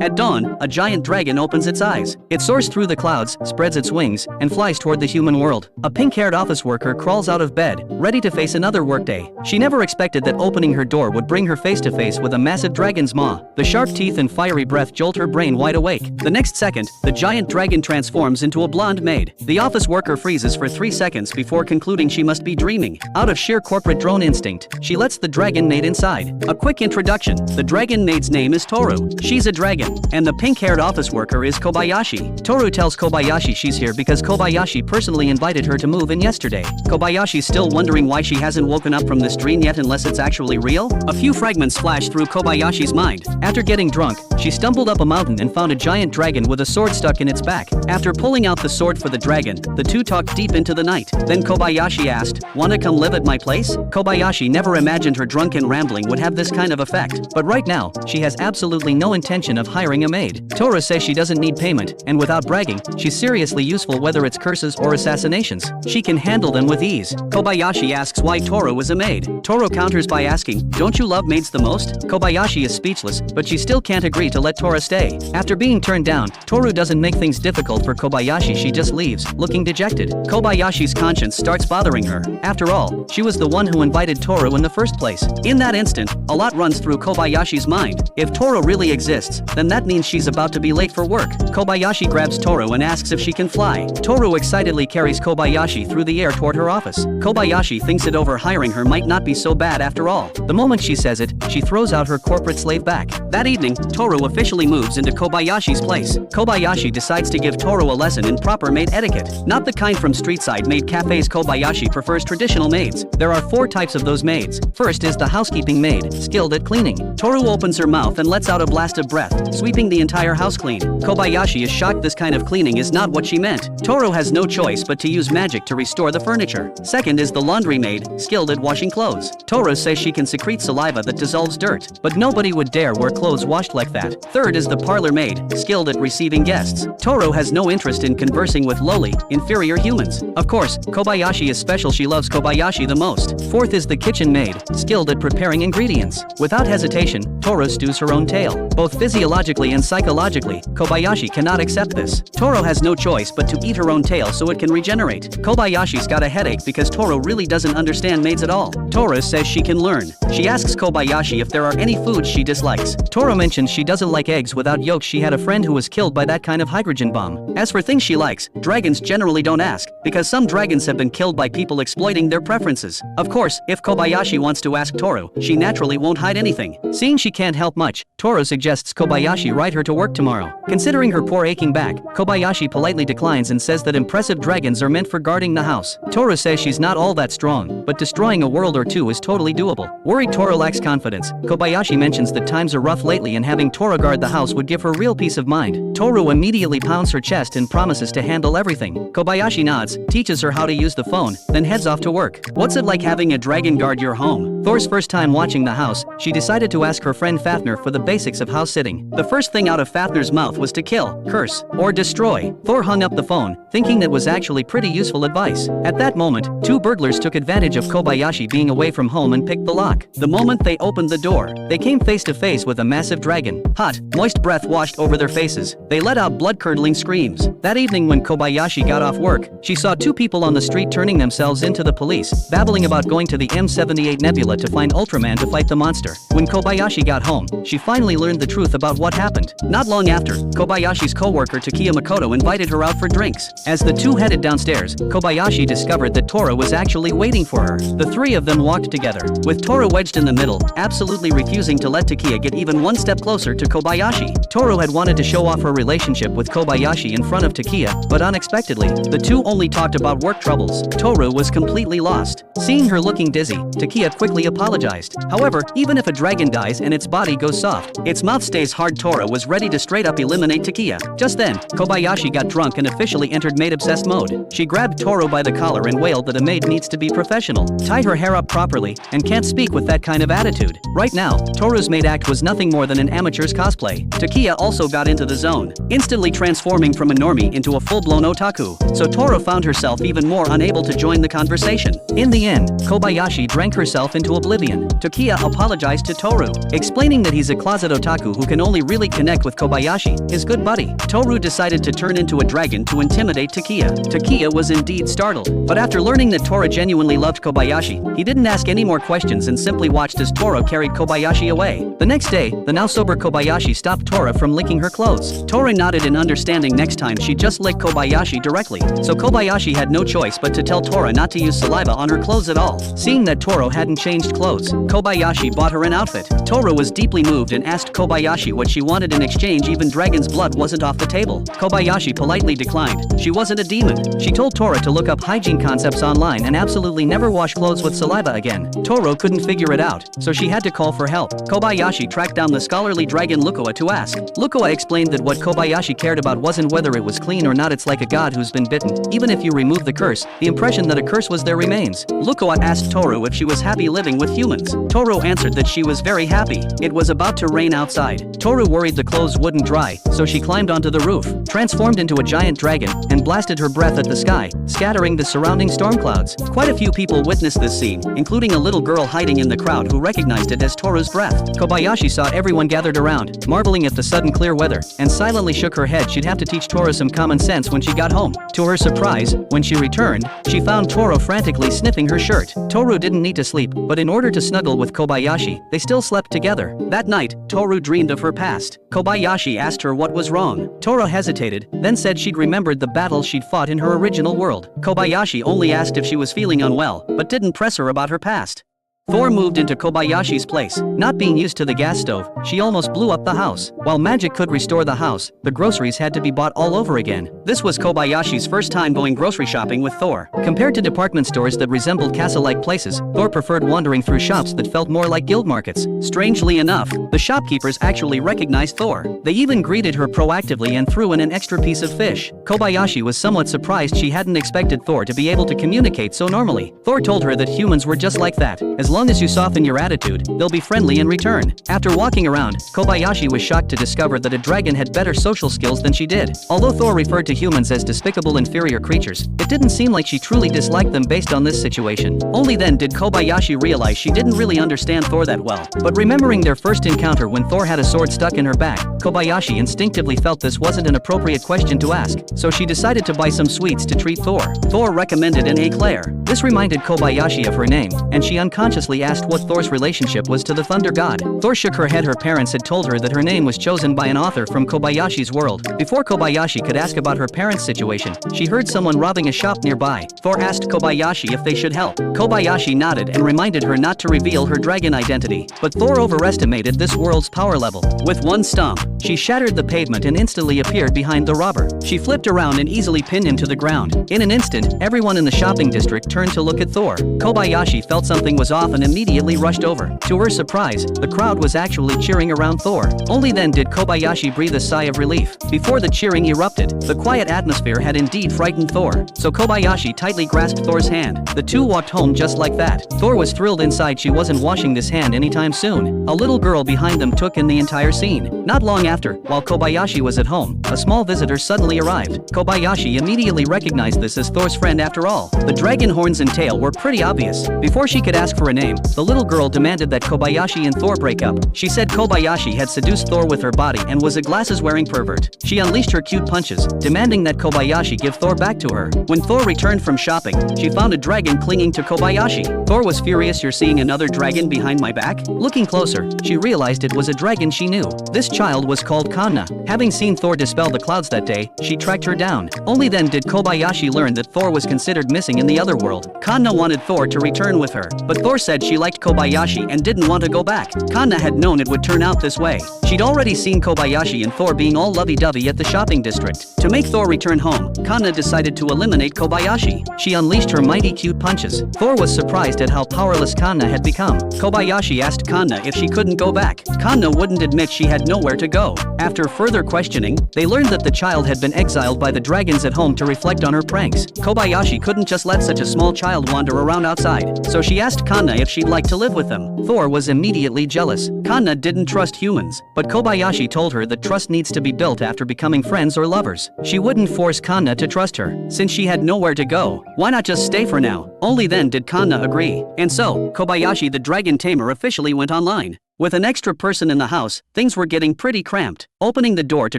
At dawn, a giant dragon opens its eyes. It soars through the clouds, spreads its wings, and flies toward the human world. A pink-haired office worker crawls out of bed, ready to face another workday. She never expected that opening her door would bring her face to face with a massive dragon's maw. The sharp teeth and fiery breath jolt her brain wide awake. The next second, the giant dragon transforms into a blonde maid. The office worker freezes for 3 seconds before concluding she must be dreaming. Out of sheer corporate drone instinct, she lets the dragon maid inside. A quick introduction. The dragon maid's name is Toru. She's a dragon. And the pink-haired office worker is Kobayashi. Toru tells Kobayashi she's here because Kobayashi personally invited her to move in yesterday. Kobayashi's still wondering why she hasn't woken up from this dream yet unless it's actually real. A few fragments flash through Kobayashi's mind. After getting drunk, she stumbled up a mountain and found a giant dragon with a sword stuck in its back. After pulling out the sword for the dragon, the two talked deep into the night. Then Kobayashi asked, "Wanna come live at my place?" Kobayashi never imagined her drunken rambling would have this kind of effect. But right now, she has absolutely no intention of hiring a maid. Toru says she doesn't need payment, and without bragging, she's seriously useful whether it's curses or assassinations. She can handle them with ease. Kobayashi asks why Toru is a maid. Toru counters by asking, "Don't you love maids the most?" Kobayashi is speechless, but she still can't agree to let Toru stay. After being turned down, Toru doesn't make things difficult for Kobayashi, she just leaves, looking dejected. Kobayashi's conscience starts bothering her. After all, she was the one who invited Toru in the first place. In that instant, a lot runs through Kobayashi's mind. If Toru really exists, then that means she's about to be late for work. Kobayashi grabs Toru and asks if she can fly. Toru excitedly carries Kobayashi through the air toward her office. Kobayashi thinks it over, hiring her might not be so bad after all. The moment she says it, she throws out her corporate slave back. That evening, Toru officially moves into Kobayashi's place. Kobayashi decides to give Toru a lesson in proper maid etiquette. Not the kind from street-side maid cafes. Kobayashi prefers traditional maids. There are 4 types of those maids. First is the housekeeping maid, skilled at cleaning. Toru opens her mouth and lets out a blast of breath, sweeping the entire house clean. Kobayashi is shocked this kind of cleaning is not what she meant. Toru has no choice but to use magic to restore the furniture. Second is the laundry maid, skilled at washing clothes. Toru says she can secrete saliva that dissolves dirt, but nobody would dare wear clothes washed like that. Third is the parlor maid, skilled at receiving guests. Toru has no interest in conversing with lowly, inferior humans. Of course, Kobayashi is special, she loves Kobayashi the most. Fourth is the kitchen maid, skilled at preparing ingredients. Without hesitation, Toru stews her own tail. Both physiologically and psychologically, Kobayashi cannot accept this. Toru has no choice but to eat her own tail so it can regenerate. Kobayashi's got a headache because Toru really doesn't understand maids at all. Toru says she can learn. She asks Kobayashi if there are any foods she dislikes. Toru mentions she doesn't like eggs without yolks. She had a friend who was killed by that kind of hydrogen bomb. As for things she likes, dragons generally don't ask, because some dragons have been killed by people exploiting their preferences. Of course, if Kobayashi wants to ask Toru, she naturally won't hide anything. Seeing she can't help much, Toru suggests Kobayashi ride her to work tomorrow. Considering her poor aching back, Kobayashi politely declines and says that impressive dragons are meant for guarding the house. Toru says she's not all that strong, but destroying a world or two is totally doable. Worried Toru lacks confidence, Kobayashi mentions that times are rough lately and having Toru guard the house would give her real peace of mind. Toru immediately pounds her chest and promises to handle everything. Kobayashi nods, teaches her how to use the phone, then heads off to work. What's it like having a dragon guard your home? Thor's first time watching the house, she decided to ask her friend Fafnir for the basics of house sitting. The first thing out of Fafnir's mouth was to kill, curse, or destroy. Thor hung up the phone, thinking that was actually pretty useful advice. At that moment, 2 burglars took advantage of Kobayashi being away from home and picked the lock. The moment they opened the door, they came face to face with a massive dragon. Hot, moist breath washed over their faces. They let out blood-curdling screams. That evening when Kobayashi got off work, she saw 2 people on the street turning themselves into the police, babbling about going to the M78 Nebula to find Ultraman to fight the monster. When Kobayashi got home, she finally learned the truth about what happened. Not long after, Kobayashi's co-worker Takeya Makoto invited her out for drinks. As the two headed downstairs, Kobayashi discovered that Toru was actually waiting for her. The 3 of them walked together, with Toru wedged in the middle, absolutely refusing to let Takeya get even one step closer to Kobayashi. Toru had wanted to show off her relationship with Kobayashi in front of Takeya, but unexpectedly, the two only talked about work troubles. Toru was completely lost. Seeing her looking dizzy, Takeya quickly apologized. However, even if a dragon dies and its body goes soft, its mouth stays hard. Toru was ready to straight up eliminate Takeya. Just then, Kobayashi got drunk and officially entered maid-obsessed mode. She grabbed Toru by the collar and wailed that a maid needs to be professional, tie her hair up properly, and can't speak with that kind of attitude. Right now, Toru's maid act was nothing more than an amateur's cosplay. Takeya also got into the zone, instantly transforming from a normie army into a full-blown otaku, so Toru found herself even more unable to join the conversation. In the end, Kobayashi drank herself into oblivion. Takiya apologized to Toru, explaining that he's a closet otaku who can only really connect with Kobayashi, his good buddy. Toru decided to turn into a dragon to intimidate Takiya. Takiya was indeed startled, but after learning that Toru genuinely loved Kobayashi, he didn't ask any more questions and simply watched as Toru carried Kobayashi away. The next day, the now sober Kobayashi stopped Toru from licking her clothes. Toru nodded in understanding. Next time she just licked Kobayashi directly, so Kobayashi had no choice but to tell Toru not to use saliva on her clothes at all. Seeing that Toru hadn't changed clothes, Kobayashi bought her an outfit. Toru was deeply moved and asked Kobayashi what she wanted in exchange. Even dragon's blood wasn't off the table. Kobayashi politely declined. She wasn't a demon. She told Toru to look up hygiene concepts online and absolutely never wash clothes with saliva again. Toru couldn't figure it out, so she had to call for help. Kobayashi tracked down the scholarly dragon Lukua to ask. Lukua explained that what Kobayashi cared about wasn't whether it was clean or not. It's like a god who's been bitten. Even if you remove the curse, the impression that a curse was there remains. Lukua asked Toru if she was happy living with humans. Toru answered that she was very happy. It was about to rain outside. Toru worried the clothes wouldn't dry, so she climbed onto the roof, transformed into a giant dragon, and blasted her breath at the sky, scattering the surrounding storm clouds. Quite a few people witnessed this scene, including a little girl hiding in the crowd who recognized it as Toru's breath. Kobayashi saw everyone gathered around, marveling at the sudden clear weather, and silently shook her head. She'd have to teach Toru some common sense when she got home. To her surprise, when she returned, she found Toru frantically sniffing her shirt. Toru didn't need to sleep, but in order to snuggle with Kobayashi, they still slept together. That night, Toru dreamed of her past. Kobayashi asked her what was wrong. Toru hesitated, then said she'd remembered the battles she'd fought in her original world. Kobayashi only asked if she was feeling unwell, but didn't press her about her past. Thor moved into Kobayashi's place. Not being used to the gas stove, she almost blew up the house. While magic could restore the house, the groceries had to be bought all over again. This was Kobayashi's first time going grocery shopping with Thor. Compared to department stores that resembled castle-like places, Thor preferred wandering through shops that felt more like guild markets. Strangely enough, the shopkeepers actually recognized Thor. They even greeted her proactively and threw in an extra piece of fish. Kobayashi was somewhat surprised. She hadn't expected Thor to be able to communicate so normally. Thor told her that humans were just like that. As long as you soften your attitude, they'll be friendly in return. After walking around, Kobayashi was shocked to discover that a dragon had better social skills than she did. Although Thor referred to humans as despicable inferior creatures, it didn't seem like she truly disliked them based on this situation. Only then did Kobayashi realize she didn't really understand Thor that well. But remembering their first encounter when Thor had a sword stuck in her back, Kobayashi instinctively felt this wasn't an appropriate question to ask, so she decided to buy some sweets to treat Thor. Thor recommended an eclair. This reminded Kobayashi of her name, and she unconsciously asked what Thor's relationship was to the thunder god. Thor shook her head. Her parents had told her that her name was chosen by an author from Kobayashi's world. Before Kobayashi could ask about her parents' situation, she heard someone robbing a shop nearby. Thor asked Kobayashi if they should help. Kobayashi nodded and reminded her not to reveal her dragon identity. But Thor overestimated this world's power level. With one stomp, she shattered the pavement and instantly appeared behind the robber. She flipped around and easily pinned him to the ground. In an instant, everyone in the shopping district turned to look at Thor. Kobayashi felt something was off and immediately rushed over. To her surprise, the crowd was actually cheering around Thor. Only then did Kobayashi breathe a sigh of relief. Before the cheering erupted, the quiet atmosphere had indeed frightened Thor, so Kobayashi tightly grasped Thor's hand. The two walked home just like that. Thor was thrilled inside. She wasn't washing this hand anytime soon. A little girl behind them took in the entire scene. Not long after, while Kobayashi was at home, a small visitor suddenly arrived. Kobayashi immediately recognized this as Thor's friend after all. The dragon horns and tail were pretty obvious. Before she could ask for a name, the little girl demanded that Kobayashi and Thor break up. She said Kobayashi had seduced Thor with her body and was a glasses-wearing pervert. She unleashed her cute punches, demanding that Kobayashi give Thor back to her. When Thor returned from shopping, she found a dragon clinging to Kobayashi. Thor was furious. "You're seeing another dragon behind my back?" Looking closer, she realized it was a dragon she knew. This child was called Kanna. Having seen Thor dispel the clouds that day, she tracked her down. Only then did Kobayashi learn that Thor was considered missing in the other world. Kanna wanted Thor to return with her, but Thor said she liked Kobayashi and didn't want to go back. Kanna had known it would turn out this way. She'd already seen Kobayashi and Thor being all lovey-dovey at the shopping district. To make Thor return home, Kanna decided to eliminate Kobayashi. She unleashed her mighty cute punches. Thor was surprised at how powerless Kanna had become. Kobayashi asked Kanna if she couldn't go back. Kanna wouldn't admit she had nowhere to go. After further questioning, they learned that the child had been exiled by the dragons at home to reflect on her pranks. Kobayashi couldn't just let such a small child wander around outside, so she asked Kanna if she'd like to live with them. Thor was immediately jealous. Kanna didn't trust humans, but Kobayashi told her that trust needs to be built after becoming friends or lovers. She wouldn't force Kanna to trust her, since she had nowhere to go. Why not just stay for now? Only then did Kanna agree. And so, Kobayashi the dragon tamer officially went online. With an extra person in the house, things were getting pretty cramped. Opening the door to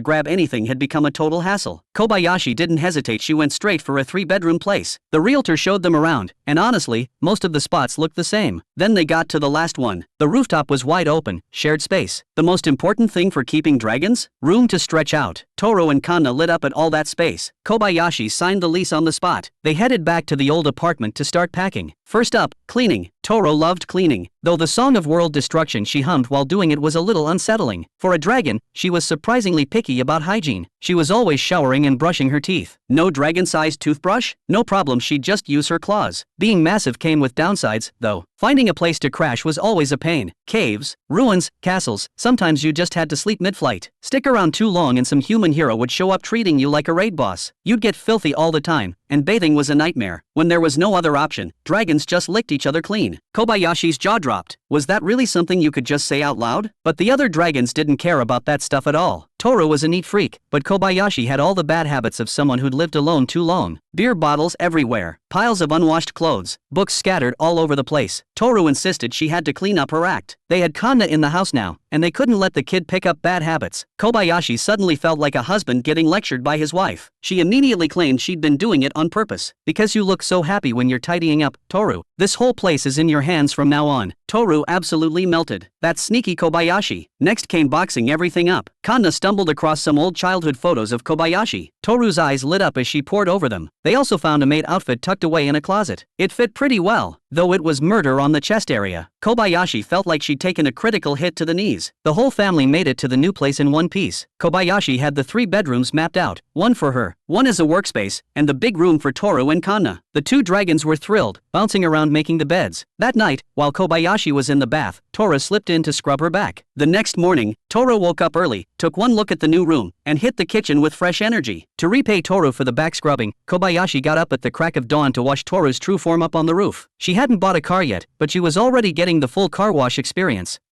grab anything had become a total hassle. Kobayashi didn't hesitate, she went straight for a 3-bedroom place. The realtor showed them around, and honestly, most of the spots looked the same. Then they got to the last one. The rooftop was wide open, shared space. The most important thing for keeping dragons? Room to stretch out. Toro and Kanna lit up at all that space. Kobayashi signed the lease on the spot. They headed back to the old apartment to start packing. First up, cleaning. Toro loved cleaning, though the song of world destruction she hummed while doing it was a little unsettling. For a dragon, she was surprisingly picky about hygiene. She was always showering and brushing her teeth. No dragon-sized toothbrush? No problem, she'd just use her claws. Being massive came with downsides, though. Finding a place to crash was always a pain. Caves, ruins, castles, sometimes you just had to sleep mid-flight. Stick around too long and some human hero would show up treating you like a raid boss. You'd get filthy all the time, and bathing was a nightmare. When there was no other option, dragons just licked each other clean. Kobayashi's jaw dropped. Was that really something you could just say out loud? But the other dragons didn't care about that stuff at all. Toru was a neat freak, but Kobayashi had all the bad habits of someone who'd lived alone too long. Beer bottles everywhere, piles of unwashed clothes, books scattered all over the place. Toru insisted she had to clean up her act. They had Kanna in the house now, and they couldn't let the kid pick up bad habits. Kobayashi suddenly felt like a husband getting lectured by his wife. She immediately claimed she'd been doing it on purpose. Because you look so happy when you're tidying up, Toru. This whole place is in your hands from now on. Toru absolutely melted. That sneaky Kobayashi. Next came boxing everything up. Kanna stumbled across some old childhood photos of Kobayashi. Toru's eyes lit up as she pored over them. They also found a maid outfit tucked away in a closet. It fit pretty well, though it was murder on the chest area. Kobayashi felt like she'd taken a critical hit to the knees. The whole family made it to the new place in one piece. Kobayashi had the 3 bedrooms mapped out, one for her, one as a workspace, and the big room for Toru and Kanna. The 2 dragons were thrilled, bouncing around making the beds. That night, while Kobayashi was in the bath, Toru slipped in to scrub her back. The next morning, Toru woke up early, took one look at the new room, and hit the kitchen with fresh energy. To repay Toru for the back scrubbing, Kobayashi got up at the crack of dawn to wash Toru's true form up on the roof. She hadn't bought a car yet, but she was already getting the full car wash experience.